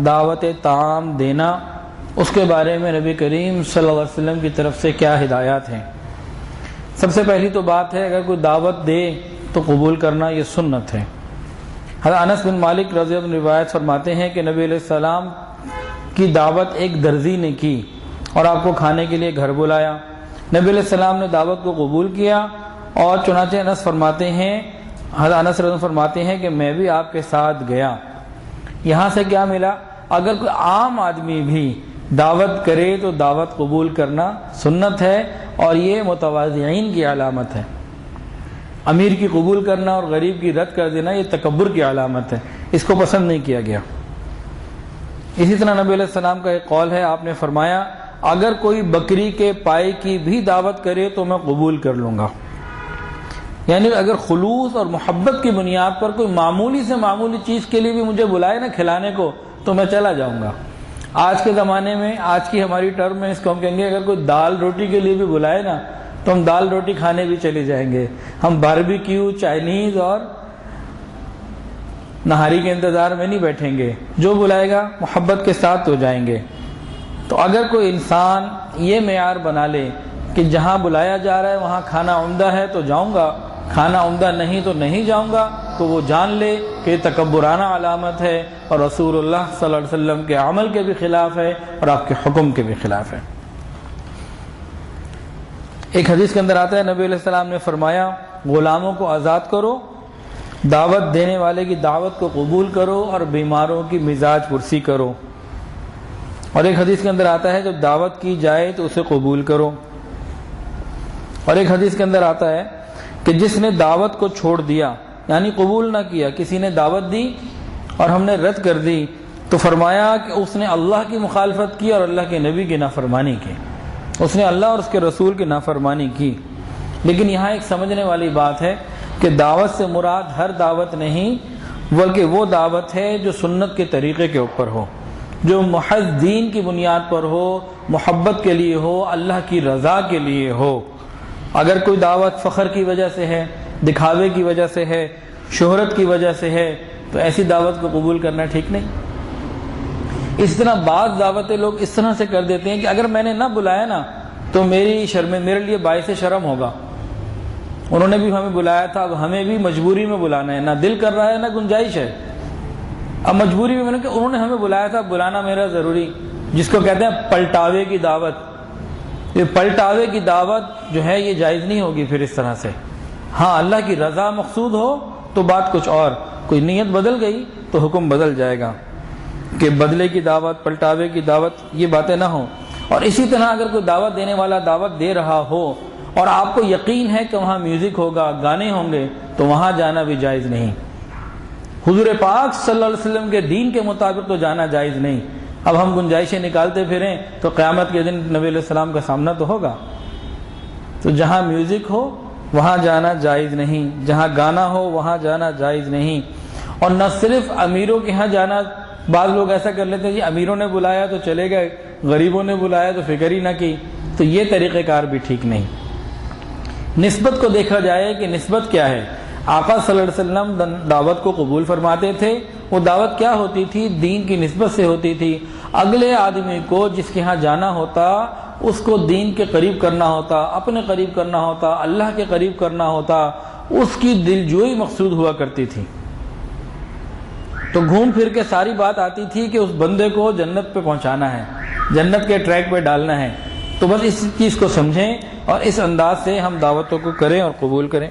دعوت طعام دینا، اس کے بارے میں نبی کریم صلی اللہ علیہ وسلم کی طرف سے کیا ہدایات ہیں۔ سب سے پہلی تو بات ہے، اگر کوئی دعوت دے تو قبول کرنا، یہ سنت ہے۔ حضرت انس بن مالک رضی اللہ عنہ روایت فرماتے ہیں کہ نبی علیہ السلام کی دعوت ایک درزی نے کی اور آپ کو کھانے کے لیے گھر بلایا۔ نبی علیہ السلام نے دعوت کو قبول کیا، اور چنانچہ حضرت انس رضی اللہ عنہ فرماتے ہیں کہ میں بھی آپ کے ساتھ گیا۔ یہاں سے کیا ملا؟ اگر کوئی عام آدمی بھی دعوت کرے تو دعوت قبول کرنا سنت ہے، اور یہ متواضعین کی علامت ہے۔ امیر کی قبول کرنا اور غریب کی رد کر دینا یہ تکبر کی علامت ہے، اس کو پسند نہیں کیا گیا۔ اسی طرح نبی علیہ السلام کا ایک قول ہے، آپ نے فرمایا اگر کوئی بکری کے پائے کی بھی دعوت کرے تو میں قبول کر لوں گا۔ یعنی اگر خلوص اور محبت کی بنیاد پر کوئی معمولی سے معمولی چیز کے لیے بھی مجھے بلائے نا کھلانے کو تو میں چلا جاؤں گا۔ آج کے زمانے میں، آج کی ہماری ٹرم میں اس کو ہم کہیں گے، اگر کوئی دال روٹی کے لیے بھی بلائے نا تو ہم دال روٹی کھانے بھی چلے جائیں گے۔ ہم باربیکیو، چائنیز اور نہاری کے انتظار میں نہیں بیٹھیں گے، جو بلائے گا محبت کے ساتھ تو جائیں گے۔ تو اگر کوئی انسان یہ معیار بنا لے کہ جہاں بلایا جا رہا ہے وہاں کھانا عمدہ ہے تو جاؤں گا، کھانا عمدہ نہیں تو نہیں جاؤں گا، تو وہ جان لے کہ یہ تکبرانہ علامت ہے اور رسول اللہ صلی اللہ علیہ وسلم کے عمل کے بھی خلاف ہے اور آپ کے حکم کے بھی خلاف ہے۔ ایک حدیث کے اندر آتا ہے، نبی علیہ السلام نے فرمایا غلاموں کو آزاد کرو، دعوت دینے والے کی دعوت کو قبول کرو اور بیماروں کی مزاج پرسی کرو۔ اور ایک حدیث کے اندر آتا ہے جب دعوت کی جائے تو اسے قبول کرو۔ اور ایک حدیث کے اندر آتا ہے کہ جس نے دعوت کو چھوڑ دیا، یعنی قبول نہ کیا، کسی نے دعوت دی اور ہم نے رد کر دی، تو فرمایا کہ اس نے اللہ کی مخالفت کی اور اللہ کے نبی کی نافرمانی کی، اس نے اللہ اور اس کے رسول کی نافرمانی کی۔ لیکن یہاں ایک سمجھنے والی بات ہے کہ دعوت سے مراد ہر دعوت نہیں، بلکہ وہ دعوت ہے جو سنت کے طریقے کے اوپر ہو، جو محض دین کی بنیاد پر ہو، محبت کے لیے ہو، اللہ کی رضا کے لیے ہو۔ اگر کوئی دعوت فخر کی وجہ سے ہے، دکھاوے کی وجہ سے ہے، شہرت کی وجہ سے ہے، تو ایسی دعوت کو قبول کرنا ٹھیک نہیں۔ اس طرح بعض دعوتیں لوگ اس طرح سے کر دیتے ہیں کہ اگر میں نے نہ بلایا نا تو میرے لیے باعث شرم ہوگا۔ انہوں نے بھی ہمیں بلایا تھا، اب ہمیں بھی مجبوری میں بلانا ہے، نہ دل کر رہا ہے نہ گنجائش ہے، اب مجبوری میں کہ انہوں نے ہمیں بلایا تھا، بلانا میرا ضروری، جس کو کہتے ہیں پلٹاوے کی دعوت۔ یہ پلٹاوے کی دعوت جو ہے یہ جائز نہیں ہوگی پھر اس طرح سے۔ ہاں اللہ کی رضا مقصود ہو تو بات کچھ اور، کوئی نیت بدل گئی تو حکم بدل جائے گا، کہ بدلے کی دعوت، پلٹاوے کی دعوت، یہ باتیں نہ ہوں۔ اور اسی طرح اگر کوئی دعوت دینے والا دعوت دے رہا ہو اور آپ کو یقین ہے کہ وہاں میوزک ہوگا، گانے ہوں گے، تو وہاں جانا بھی جائز نہیں۔ حضور پاک صلی اللہ علیہ وسلم کے دین کے مطابق تو جانا جائز نہیں۔ اب ہم گنجائشیں نکالتے پھریں تو قیامت کے دن نبی علیہ السلام کا سامنا تو ہوگا۔ تو جہاں میوزک ہو وہاں جانا جائز نہیں، جہاں گانا ہو وہاں جانا جائز نہیں۔ اور نہ صرف امیروں کے ہاں جانا، بعض لوگ ایسا کر لیتے ہیں جی امیروں نے بلایا تو چلے گئے، غریبوں نے بلایا تو فکر ہی نہ کی، تو یہ طریقہ کار بھی ٹھیک نہیں۔ نسبت کو دیکھا جائے کہ نسبت کیا ہے۔ آقا صلی اللہ علیہ وسلم دعوت کو قبول فرماتے تھے، وہ دعوت کیا ہوتی تھی؟ دین کی نسبت سے ہوتی تھی۔ اگلے آدمی کو جس کے ہاں جانا ہوتا اس کو دین کے قریب کرنا ہوتا، اپنے قریب کرنا ہوتا، اللہ کے قریب کرنا ہوتا، اس کی دلجوئی مقصود ہوا کرتی تھی۔ تو گھوم پھر کے ساری بات آتی تھی کہ اس بندے کو جنت پہ پہنچانا ہے، جنت کے ٹریک پہ ڈالنا ہے۔ تو بس اس چیز کو سمجھیں اور اس انداز سے ہم دعوتوں کو کریں اور قبول کریں۔